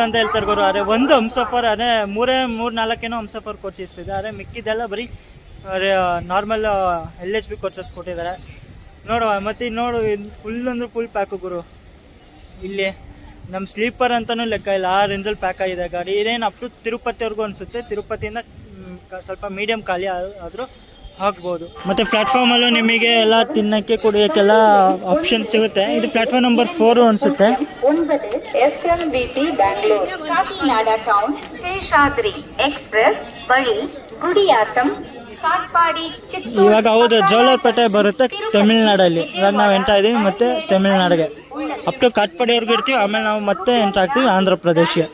ಅಂತ ಹೇಳ್ತಾರೆ ಗುರು. ಅದೇ ಒಂದು ಹಮ್ಸಫರ್ ಅದೇ 3-4 ಹಮ್ಸಫರ್ ಕೋಚಸ್ ಇದೆ. ಅದೇ ಮಿಕ್ಕಿದೆಲ್ಲ ಬರೀ ನಾರ್ಮಲ್ LHB ಕೋಚಸ್ ಕೊಟ್ಟಿದ್ದಾರೆ ನೋಡುವ. ಮತ್ತು ನೋಡು ಫುಲ್ ಅಂದ್ರೆ ಫುಲ್ ಪ್ಯಾಕು ಗುರು. ಇಲ್ಲಿ ನಮ್ಮ ಸ್ಲೀಪರ್ ಅಂತಲೂ ಲೆಕ್ಕ ಇಲ್ಲ, ಆ ರೇಂಜಲ್ಲಿ ಪ್ಯಾಕ್ ಆಗಿದೆ ಗಾಡಿ. ಇದೇನು ಅಪ್ ಟು ತಿರುಪತಿವರೆಗೂ ಅನಿಸುತ್ತೆ. ತಿರುಪತಿಯಿಂದ ಸ್ವಲ್ಪ ಮೀಡಿಯಮ್ ಖಾಲಿ ಆದರೂ ಹಾಕ್ಬೋದು. ಮತ್ತು ಪ್ಲ್ಯಾಟ್ಫಾರ್ಮಲ್ಲೂ ನಿಮಗೆ ಎಲ್ಲ ತಿನ್ನೋಕ್ಕೆ ಕುಡಿಯೋಕ್ಕೆಲ್ಲ ಆಪ್ಷನ್ ಸಿಗುತ್ತೆ. ಇದು ಪ್ಲ್ಯಾಟ್ಫಾರ್ಮ್ ನಂಬರ್ 4 ಅನಿಸುತ್ತೆ. 9 SMVT Bangalore Kakinada town Seshadri express ಬಳಿ ಗುಡಿಯಾತ್ತಂ ಕಾಟ್ಪಾಡಿ ಚಿತ್ತೂರು. ಇವಾಗ ಹೌದು ಜೋಲಾರ್ಪೇಟೆ ಬರುತ್ತೆ ತಮಿಳ್ನಾಡಲ್ಲಿ. ಇವಾಗ ನಾವು ಎಂಟ್ರ್ ಇದ್ದೀವಿ ಮತ್ತೆ ತಮಿಳ್ನಾಡಿಗೆ ಅಪ್ ಟು ಕಾಟ್ಪಾಡಿವರೆಗೂ ಇರ್ತೀವಿ. ಆಮೇಲೆ ನಾವು ಮತ್ತೆ ಎಂಟ್ರ್ ಆಗ್ತೀವಿ ಆಂಧ್ರ ಪ್ರದೇಶಕ್ಕೆ.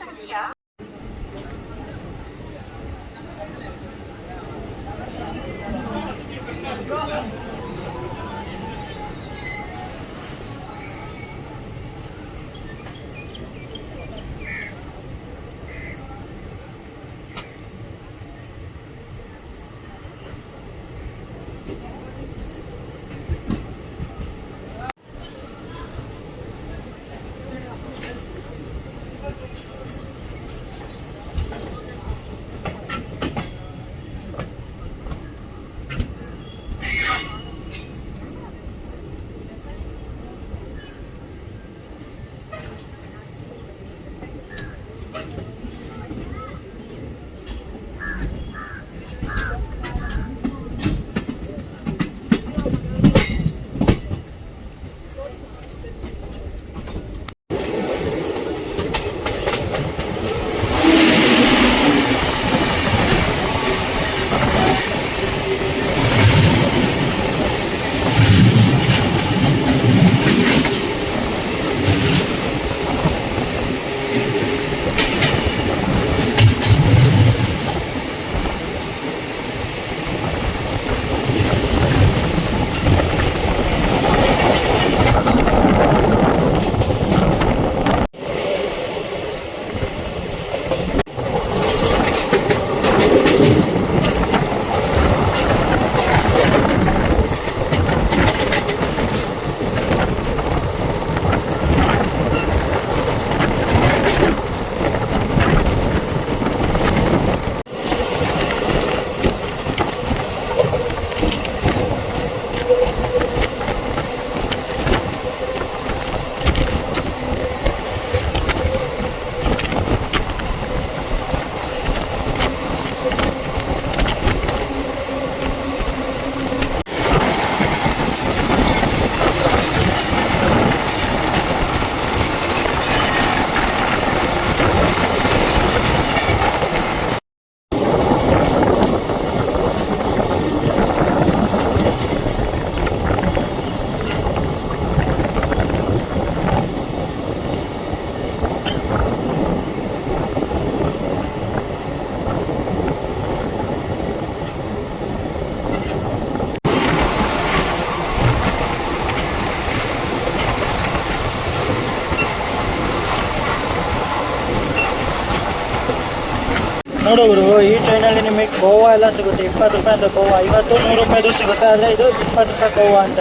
ನೋಡೋರು ಈ ಟ್ರೈನಲ್ಲಿ ನಿಮಗೆ ಗೋವಾ ಎಲ್ಲ ಸಿಗುತ್ತೆ. 20 ರೂಪಾಯಿ ಅಂತ ಗೋವಾ, 50-100 ರೂಪಾಯಿದು ಸಿಗುತ್ತೆ. ಆದರೆ ಇದು 20 ರೂಪಾಯಿ ಗೋವಾ ಅಂತ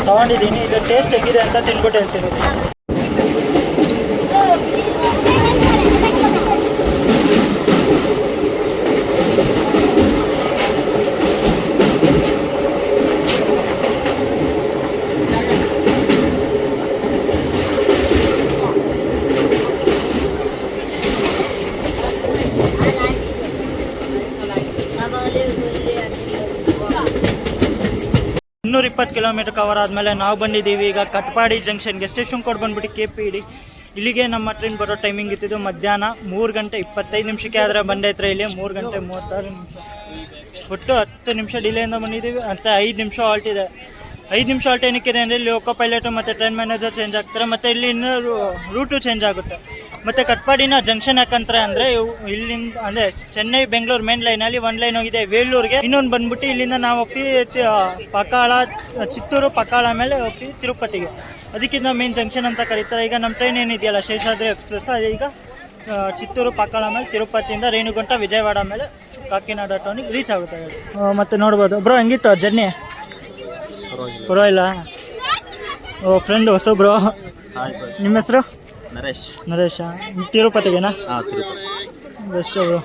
ತೊಗೊಂಡಿದ್ದೀನಿ. ಇದು ಟೇಸ್ಟ್ ಹೇಗಿದೆ ಅಂತ ತಿನ್ಬಿಟ್ಟು ಹೇಳ್ತೀನಿ. ಇನ್ನೂರ 20 ಕಿಲೋಮೀಟರ್ ಕವರ್ ಆದಮೇಲೆ ನಾವು ಬಂದಿದ್ದೀವಿ ಈಗ ಕಟ್ಪಾಡಿ ಜಂಕ್ಷನ್ಗೆ. ಸ್ಟೇಷನ್ ಕೋಡ್ ಬಂದ್ಬಿಟ್ಟು KPD. ಇಲ್ಲಿಗೆ ನಮ್ಮ ಟ್ರೈನ್ ಬರೋ ಟೈಮಿಂಗ್ ಇತ್ತಿದ್ದು ಮಧ್ಯಾಹ್ನ 3 ಗಂಟೆ 25 ನಿಮಿಷಕ್ಕೆ. ಆದರೆ ಬಂದೈತ್ರೆ ಇಲ್ಲಿ 3 ಗಂಟೆ 36 ನಿಮಿಷ. ಒಟ್ಟು 10 ನಿಮಿಷ ಡಿಲೇಯಿಂದ ಬಂದಿದ್ದೀವಿ ಅಂತ. 5 ನಿಮಿಷ ಹಾಲ್ಟ್ ಇದೆ. 5 ನಿಮಿಷ ಹಾಲ್ಟ್ ಏನಕ್ಕಿದೆ ಅಂದರೆ ಇಲ್ಲಿ ಲೋಕೋ ಪೈಲಟು ಮತ್ತು ಟ್ರೈನ್ ಮ್ಯಾನೇಜರ್ ಚೇಂಜ್ ಆಗ್ತಾರೆ. ಮತ್ತು ಇಲ್ಲಿ ಇನ್ನೂ ರೂಟು ಚೇಂಜ್ ಆಗುತ್ತೆ. ಮತ್ತು ಕಟ್ಪಾಡಿನ ಜಂಕ್ಷನ್ ಯಾಕಂತಾರೆ ಅಂದರೆ ಇಲ್ಲಿಂದ ಅಂದರೆ ಚೆನ್ನೈ ಬೆಂಗಳೂರು ಮೇನ್ ಲೈನಲ್ಲಿ ಒಂದು ಲೈನ್ ಹೋಗಿದೆ ವೇಲೂರಿಗೆ, ಇನ್ನೊಂದು ಬಂದ್ಬಿಟ್ಟು ಇಲ್ಲಿಂದ ನಾವು ಹೋಗ್ತೀವಿ ಪಕಾಳ, ಚಿತ್ತೂರು ಪಕಾಳ ಮೇಲೆ ಹೋಗ್ತೀವಿ ತಿರುಪತಿಗೆ. ಅದಕ್ಕಿಂತ ಮೇನ್ ಜಂಕ್ಷನ್ ಅಂತ ಕರೀತಾರೆ. ಈಗ ನಮ್ಮ ಟ್ರೈನ್ ಏನಿದೆಯಲ್ಲ ಶೇಷಾದ್ರಿ ಎಕ್ಸ್ಪ್ರೆಸ್, ಈಗ ಚಿತ್ತೂರು ಪಕಾಳ ಮೇಲೆ ತಿರುಪತಿಯಿಂದ ರೇಣುಗುಂಟ ವಿಜಯವಾಡ ಮೇಲೆ ಕಾಕಿನಾಡ ಟೌನಿಗೆ ರೀಚ್ ಆಗುತ್ತೆ. ಮತ್ತು ನೋಡ್ಬೋದು ಬ್ರೋ ಹೆಂಗಿತ್ತು ಜರ್ನಿ? ಪರವಾಗಿಲ್ಲ. ಓ ಫ್ರೆಂಡ್ ಹೊಸಬ್ರು. ನಿಮ್ಮ ಹೆಸರು? ನರೇಶ. ತಿರುಪತಿಗೆನಾ? Best bro.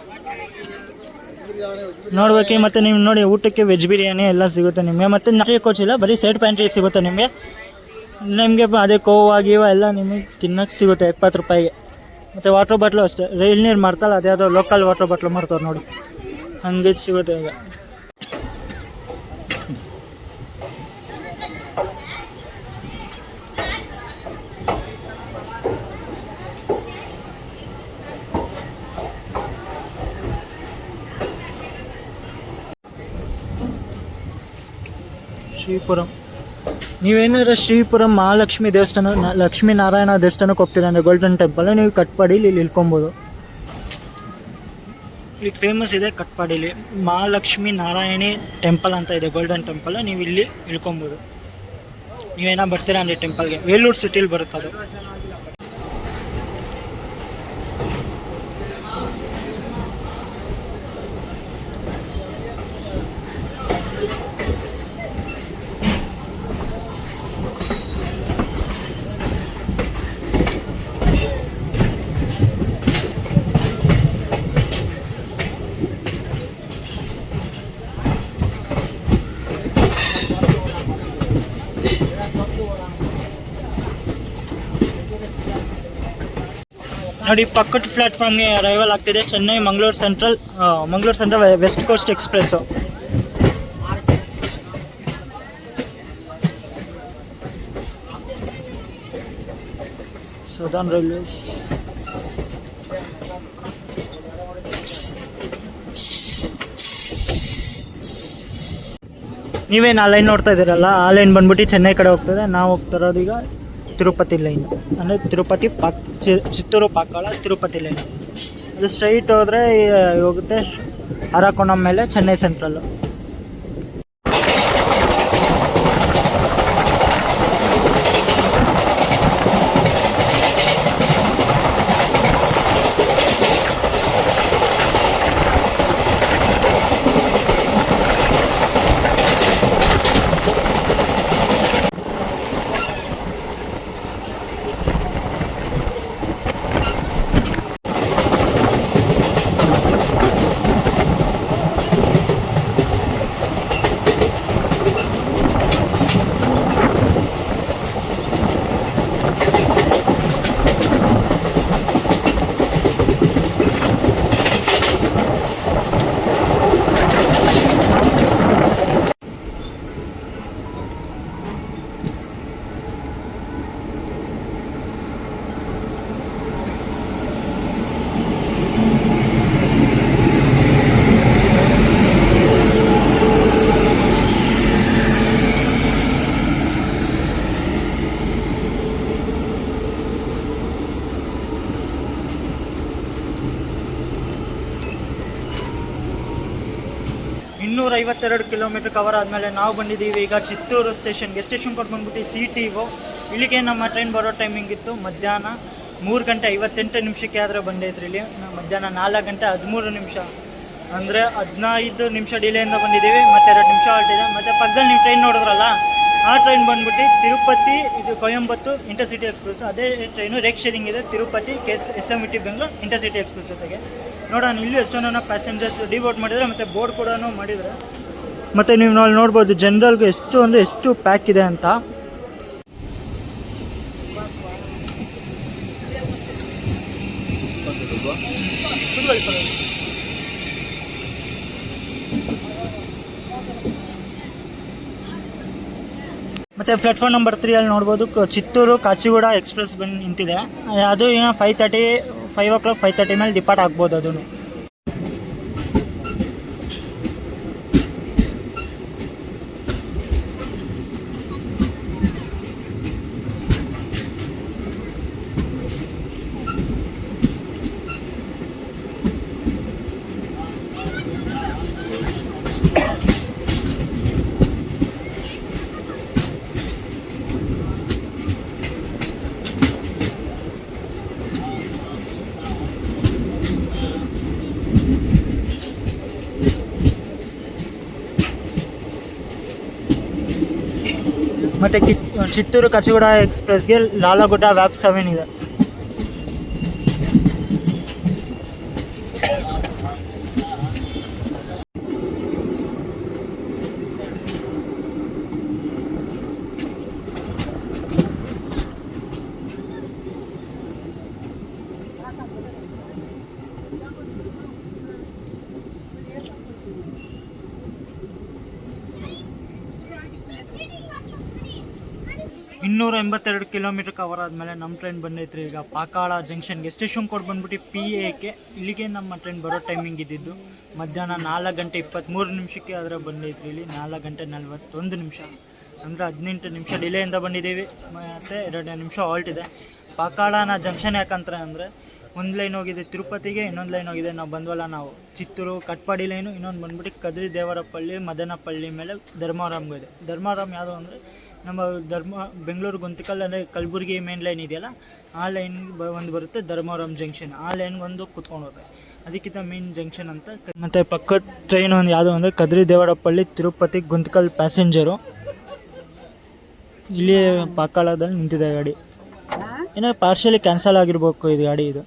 ನೋಡ್ಬೇಕು. ಮತ್ತು ನೀವು ನೋಡಿ ಊಟಕ್ಕೆ ವೆಜ್ ಬಿರಿಯಾನಿ ಎಲ್ಲ ಸಿಗುತ್ತೆ ನಿಮಗೆ. ಮತ್ತು ನಾಟಿ ಕೋಚ್ ಇಲ್ಲ, ಬರೀ ಸೈಡ್ ಪ್ಯಾಂಟ್ರಿ ಸಿಗುತ್ತೆ ನಿಮಗೆ. ಅದೇ ಕೋವಾ ಗೀವ ಎಲ್ಲ ನಿಮಗೆ ತಿನ್ನೋಕ್ಕೆ ಸಿಗುತ್ತೆ 20 ರೂಪಾಯಿಗೆ. ಮತ್ತು ವಾಟರ್ ಬಾಟ್ಲು ಅಷ್ಟೇ, ರೈಲ್ ನೀರು ಮಾಡ್ತಲ್ಲ ಅದ್ಯಾವುದೋ ಲೋಕಲ್ ವಾಟರ್ ಬಾಟ್ಲು ಮಾಡ್ತಾರೆ ನೋಡಿ, ಹಂಗೆ ಸಿಗುತ್ತೆ. ಈಗ ಶ್ರೀಪುರಂ. ನೀವೇನಾದ್ರು ಶ್ರೀಪುರಂ ಮಹಾಲಕ್ಷ್ಮಿ ದೇವಸ್ಥಾನ, ಲಕ್ಷ್ಮೀ ನಾರಾಯಣ ದೇವಸ್ಥಾನಕ್ಕೆ ಹೋಗ್ತೀರಾ ಅಂದರೆ ಗೋಲ್ಡನ್ ಟೆಂಪಲ್, ನೀವು ಕಟ್ಪಾಡಿಲಿ ಇಲ್ಲಿ ಇಳ್ಕೊಬೋದು. ಇಲ್ಲಿ ಫೇಮಸ್ ಇದೆ ಕಟ್ಪಾಡಿಲಿ ಮಹಾಲಕ್ಷ್ಮಿ ನಾರಾಯಣಿ ಟೆಂಪಲ್ ಅಂತ ಇದೆ, ಗೋಲ್ಡನ್ ಟೆಂಪಲ್. ನೀವು ಇಲ್ಲಿ ಇಳ್ಕೊಬೋದು ನೀವೇನೋ ಬರ್ತೀರಾ ಅಂದರೆ ಟೆಂಪಲ್ಗೆ. ವೇಲೂರು ಸಿಟಿಲಿ ಬರುತ್ತೆ ಅದು. ನೋಡಿ ಪಕ್ಕದ ಪ್ಲಾಟ್ಫಾರ್ಮ್ಗೆ ಅರೈವಲ್ ಆಗ್ತಿದೆ Chennai Mangaluru central west coast express. Southern railways. ನೀವೇನು ಆ ಲೈನ್ ನೋಡ್ತಾ ಇದ್ದೀರಲ್ಲ, ಆ ಲೈನ್ ಬಂದ್ಬಿಟ್ಟು ಚೆನ್ನೈ ಕಡೆ ಹೋಗ್ತದೆ. ನಾವು ಹೋಗ್ತಿರೋದು ಈಗ ತಿರುಪತಿ ಲೈನ್, ಅಂದರೆ ತಿರುಪತಿ ಚಿತ್ತೂರು ಪಾಕಾಳ ತಿರುಪತಿ ಲೈನ್. ಅದು ಸ್ಟ್ರೈಟ್ ಹೋದರೆ ಹೋಗುತ್ತೆ ಅರಕೋಣಂ ಮೇಲೆ ಚೆನ್ನೈ ಸೆಂಟ್ರಲ್ಲು. ಇನ್ನೂರೈವತ್ತೆರಡು ಕಿಲೋಮೀಟರ್ ಕವರ್ ಆದಮೇಲೆ ನಾವು ಬಂದಿದ್ದೀವಿ ಈಗ ಚಿತ್ತೂರು ಸ್ಟೇಷನ್ಗೆ. ಸ್ಟೇಷನ್ ಕೊಟ್ಟು ಬಂದ್ಬಿಟ್ಟು CTO. ಇಲ್ಲಿಗೆ ನಮ್ಮ ಟ್ರೈನ್ ಬರೋ ಟೈಮಿಂಗ್ ಇತ್ತು ಮಧ್ಯಾಹ್ನ 3:58 ಆದರೆ ಬಂದೈತ್ರಿ. ಇಲ್ಲಿ ಮಧ್ಯಾಹ್ನ 4:13, ಅಂದರೆ 15 ನಿಮಿಷ ಡಿಲೇಯಿಂದ ಬಂದಿದ್ದೀವಿ. ಮತ್ತು 2 ನಿಮಿಷ ಹೊರಟಿದೆ. ಮತ್ತು ಪಕ್ಕದಲ್ಲಿ ನೀವು ಟ್ರೈನ್ ನೋಡಿದ್ರಲ್ಲ, ಆ ಟ್ರೈನ್ ಬಂದ್ಬಿಟ್ಟು ತಿರುಪತಿ, ಇದು ಕೊಯಂಬತ್ತೂರು ಇಂಟರ್ಸಿಟಿ ಎಕ್ಸ್ಪ್ರೆಸ್. ಅದೇ ಟ್ರೈನು ರೇಕ್ ಶೇರಿಂಗ್ ಇದೆ Tirupati SMVT Bengaluru intercity express ಜೊತೆಗೆ. ನೋಡೋಣ ಇಲ್ಲಿ ಎಷ್ಟೊಂದು ಪ್ಯಾಸೆಂಜರ್ಸ್ ಡಿವೋಟ್ ಮಾಡಿದರೆ, ಮತ್ತು ಬೋರ್ಡ್ ಕೂಡ ಮಾಡಿದರೆ. ಮತ್ತು ನೀವು ಅಲ್ಲಿ ನೋಡ್ಬೋದು ಜನರಲ್ಗೆ ಎಷ್ಟು ಪ್ಯಾಕ್ ಇದೆ ಅಂತ. ಮತ್ತು ಪ್ಲಾಟ್ಫಾರ್ಮ್ ನಂಬರ್ 3 ಅಲ್ಲಿ ನೋಡ್ಬೋದು ಚಿತ್ತೂರು ಕಾಚಿಗೂಡ ಎಕ್ಸ್ಪ್ರೆಸ್ ಬಂದು ನಿಂತಿದೆ. ಅದು ಏನೋ 5 o'clock 5:30 ಮೇಲೆ ಡಿಪಾರ್ಟ್ ಆಗ್ಬೋದು ಅದನ್ನು. ಮತ್ತು ಚಿತ್ತೂರು ಕಾಚಿಗೂಡ ಎಕ್ಸ್ಪ್ರೆಸ್ಗೆ ಲಾಲಾಗುಡ್ಡ ವ್ಯಾಪ್ 7 ಇದೆ. ಇನ್ನೂರ ಕಿಲೋಮೀಟರ್ ಕವರ್ ಆದಮೇಲೆ ನಮ್ಮ ಟ್ರೈನ್ ಬಂದೈತ್ರಿ ಈಗ ಪಾಕಾಳ ಜಂಕ್ಷನ್ಗೆ. ಸ್ಟೇಷನ್ ಕೋಡ್ ಬಂದ್ಬಿಟ್ಟು PA. ಇಲ್ಲಿಗೆ ನಮ್ಮ ಟ್ರೈನ್ ಬರೋ ಟೈಮಿಂಗ್ ಇದ್ದಿದ್ದು ಮಧ್ಯಾಹ್ನ 4:23 ಆದರೆ ಬಂದೈತ್ರಿ. ಇಲ್ಲಿ 4:41. ಅಂದರೆ 18 ನಿಮಿಷ ಡಿಲೇಯಿಂದ ಬಂದಿದ್ದೀವಿ. ಮತ್ತು 2 ನಿಮಿಷ ಹಾಲ್ಟ್ ಇದೆ. ಪಾಕಾಳನ ಜಂಕ್ಷನ್ ಯಾಕಂತಾರೆ ಅಂದರೆ ಒಂದು ಲೈನ್ ಹೋಗಿದೆ ತಿರುಪತಿಗೆ, ಇನ್ನೊಂದು ಲೈನ್ ಹೋಗಿದೆ ನಾವು ಬಂದ್ವಲ್ಲ ನಾವು ಚಿತ್ತೂರು ಕಟ್ಪಾಡಿ ಲೈನು, ಇನ್ನೊಂದು ಬಂದ್ಬಿಟ್ಟು ಕದ್ರಿ ದೇವರಪಳ್ಳಿ ಮದನಪಳ್ಳಿ ಮೇಲೆ ಧರ್ಮಾರಾಮ್ಗೆ ಇದೆ. ಧರ್ಮಾರಾಮ್ ಯಾವುದು ಅಂದರೆ ನಮ್ಮ ಬೆಂಗಳೂರು ಗುಂತಕಲ್ ಅಂದರೆ ಕಲಬುರಗಿ ಮೇನ್ ಲೈನ್ ಇದೆಯಲ್ಲ ಆ ಲೈನ್ ಒಂದು ಬರುತ್ತೆ ಧರ್ಮಾರಾಮ್ ಜಂಕ್ಷನ್. ಆ ಲೈನ್ಗೊಂದು ಕುತ್ಕೊಂಡು ಹೋಗುತ್ತೆ, ಅದಕ್ಕಿಂತ ಮೇನ್ ಜಂಕ್ಷನ್ ಅಂತ. ಮತ್ತು ಪಕ್ಕದ ಟ್ರೈನ್ ಒಂದು ಯಾವುದು ಅಂದರೆ ಕದ್ರಿ ದೇವರಪಳ್ಳಿ ತಿರುಪತಿ ಗುಂತಕಲ್ ಪ್ಯಾಸೆಂಜರು. ಇಲ್ಲಿ ಪಾಕಾಳದಲ್ಲಿ ನಿಂತಿದೆ ಗಾಡಿ. ಏನೋ ಪಾರ್ಷಲಿ ಕ್ಯಾನ್ಸಲ್ ಆಗಿರ್ಬೇಕು ಇದು ಗಾಡಿ. ಇದು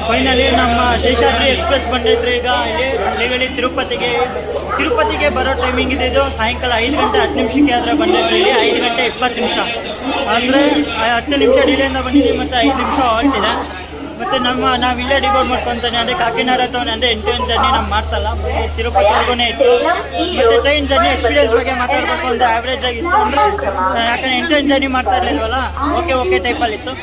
ಫೈನಲಿ ನಮ್ಮ ಶೇಷಾದ್ರಿ ಎಕ್ಸ್ಪ್ರೆಸ್ ಬಂದೈತ್ರಿ. ಈಗ ಇಲ್ಲಿ ಹಳ್ಳಿಗಳಿ ತಿರುಪತಿಗೆ ಬರೋ ಟೈಮಿಂಗ್ ಇದು ಸಾಯಂಕಾಲ 5 ಗಂಟೆ 10 ನಿಮಿಷಕ್ಕೆ ಆದರೆ ಬಂದೈತ್ರಿ. ಇಲ್ಲಿ 5 ಗಂಟೆ 20 ನಿಮಿಷ ಅಂದರೆ 10 ನಿಮಿಷ ಡಿಲೇಯಿಂದ ಬಂದಿದ್ದೀವಿ ಮತ್ತು 5 ನಿಮಿಷ ಹಾಲ್ಟ್ ಇದೆ. ಮತ್ತು ನಾವು ಇಲ್ಲೇ ಡಿಬೋರ್ಡ್ ಮಾಡ್ಕೊತಾನೆ ಅಂದರೆ ಕಾಕಿನಾಡ ಟೌನ್ ಅಂದರೆ ಎಂಟು ಜರ್ನಿ ನಾವು ಮಾಡ್ತಲ್ಲ, ತಿರುಪತಿವರೆಗೂ ಇತ್ತು. ಮತ್ತು ಟ್ರೈನ್ ಜರ್ನಿ ಎಕ್ಸ್ಪೀರಿಯನ್ಸ್ ಬಗ್ಗೆ ಮಾತಾಡಬೇಕು ಅಂದರೆ ಆ್ಯಾವ್ರೇಜ್ ಆಗಿತ್ತು. ಅಂದರೆ ಯಾಕಂದರೆ 8 ಜರ್ನಿ ಮಾಡ್ತಾ ಇರಲಿಲ್ವಲ್ಲ, ಓಕೆ ಟೈಪಲ್ಲಿತ್ತು.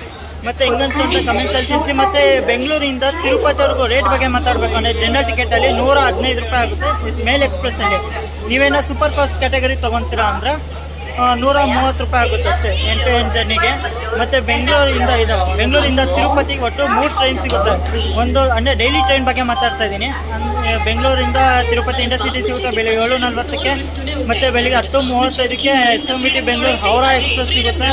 ಮತ್ತು ಹಿಂಗನ್ಸ್ತು ಅಂತ ಕಮೆಂಟ್ಸಲ್ಲಿ ತಿಳಿಸಿ. ಮತ್ತು ಬೆಂಗಳೂರಿಂದ ತಿರುಪತಿವರೆಗೂ ರೇಟ್ ಬಗ್ಗೆ ಮಾತಾಡಬೇಕು ಅಂದರೆ ಜನರಲ್ ಟಿಕೆಟಲ್ಲಿ 115 ರೂಪಾಯಿ ಆಗುತ್ತೆ. ಮೇಲ್ ಎಕ್ಸ್ಪ್ರೆಸ್ಸಲ್ಲಿ ನೀವೇನೋ ಸೂಪರ್ ಫಾಸ್ಟ್ ಕ್ಯಾಟಗರಿ ತೊಗೊತೀರಾ ಅಂದರೆ 130 ರೂಪಾಯಿ ಆಗುತ್ತೆ ಅಷ್ಟೇ 8 ಜರ್ನಿಗೆ. ಮತ್ತು ಬೆಂಗಳೂರಿಂದ ತಿರುಪತಿಗೆ ಒಟ್ಟು 3 ಟ್ರೈನ್ ಸಿಗುತ್ತೆ. ಒಂದು ಅಂದರೆ ಡೈಲಿ ಟ್ರೈನ್ ಬಗ್ಗೆ ಮಾತಾಡ್ತಾ ಇದ್ದೀನಿ. ಬೆಂಗಳೂರಿಂದ ತಿರುಪತಿ ಇಂಟರ್ಸಿಟಿ ಸಿಗುತ್ತೆ ಬೆಳಿಗ್ಗೆ 7:40ಕ್ಕೆ, ಮತ್ತು ಬೆಳಿಗ್ಗೆ 10:35ಕ್ಕೆ SMT ಬೆಂಗಳೂರು ಹೌರಾ ಎಕ್ಸ್ಪ್ರೆಸ್ ಸಿಗುತ್ತೆ.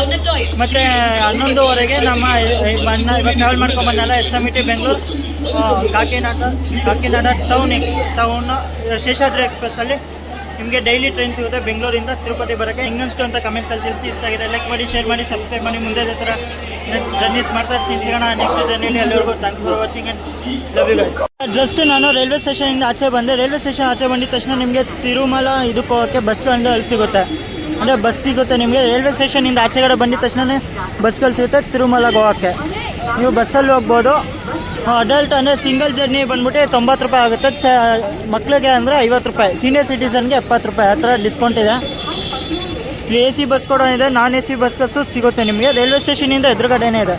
ಮತ್ತು 11:15ಗೆ ನಮ್ಮ ಇವಾಗ ಟ್ರಾವೆಲ್ ಮಾಡ್ಕೊಂಬನ್ನಲ್ಲ SMT ಬೆಂಗಳೂರು ಕಾಕಿನಾಡ ಟೌನ್ ಶೇಷಾದ್ರಿ ಎಕ್ಸ್ಪ್ರೆಸ್ಸಲ್ಲಿ ನಿಮಗೆ ಡೈಲಿ ಟ್ರೈನ್ ಸಿಗುತ್ತೆ ಬೆಂಗಳೂರಿಂದ ತಿರುಪತಿ ಬರೋಕ್ಕೆ. ಹಿಂಗನ್ಸ್ಟು ಅಂತ ಕಮೆಂಟ್ಸಲ್ಲಿ ತಿಳಿಸಿ. ಇಷ್ಟ ಆಗಿದೆ ಲೈಕ್ ಮಾಡಿ, ಶೇರ್ ಮಾಡಿ, ಸಬ್ಸ್ಕ್ರೈಬ್ ಮಾಡಿ. ಮುಂದೆ ಅದೇ ಥರ ಜರ್ನೀಸ್ ಮಾಡ್ತಾ ಇರ್ತೀನಿ. ಸಿಗೋಣ ನೆಕ್ಸ್ಟ್ ಜರ್ನಿಲಿ. ಅಲ್ಲಿವರೆಗೂ thanks for watching and love you guys. Just ನಾನು ರೈಲ್ವೆ ಸ್ಟೇಷನಿಂದ ಆಚೆ ಬಂದೆ. ರೈಲ್ವೆ ಸ್ಟೇಷನ್ ಆಚೆ ಬಂದಿದ ತಕ್ಷಣ ನಿಮಗೆ ತಿರುಮಲ ಇದಕ್ಕೆ ಹೋಗೋಕ್ಕೆ ಬಸ್ ಸ್ಟ್ಯಾಂಡ್ ಅಲ್ಲಿ ಸಿಗುತ್ತೆ, ಅಂದರೆ ಬಸ್ ಸಿಗುತ್ತೆ ನಿಮಗೆ. ರೈಲ್ವೆ ಸ್ಟೇಷನಿಂದ ಆಚೆಗಡೆ ಬಂದಿದ ತಕ್ಷಣ ಬಸ್ಗಳು ಸಿಗುತ್ತೆ ತಿರುಮಲಗೆ ಹೋಗೋಕ್ಕೆ. ನೀವು ಬಸ್ಸಲ್ಲಿ ಹೋಗ್ಬೋದು. ಅಡಲ್ಟ್ ಅಂದರೆ ಸಿಂಗಲ್ ಜರ್ನಿ ಬಂದ್ಬಿಟ್ಟು 90 ರೂಪಾಯಿ ಆಗುತ್ತೆ. ಮಕ್ಕಳಿಗೆ ಅಂದರೆ 50 ರೂಪಾಯಿ, ಸೀನಿಯರ್ ಸಿಟಿಸನ್ಗೆ 70 ರೂಪಾಯಿ, ಆ ಥರ ಡಿಸ್ಕೌಂಟ್ ಇದೆ. AC ಬಸ್ ಕೂಡ ಇದೆ, ನಾನ್ AC ಬಸ್ಸು ಸಿಗುತ್ತೆ ನಿಮಗೆ. ರೈಲ್ವೆ ಸ್ಟೇಷನಿಂದ ಎದುರುಗಡೆನೇ ಇದೆ.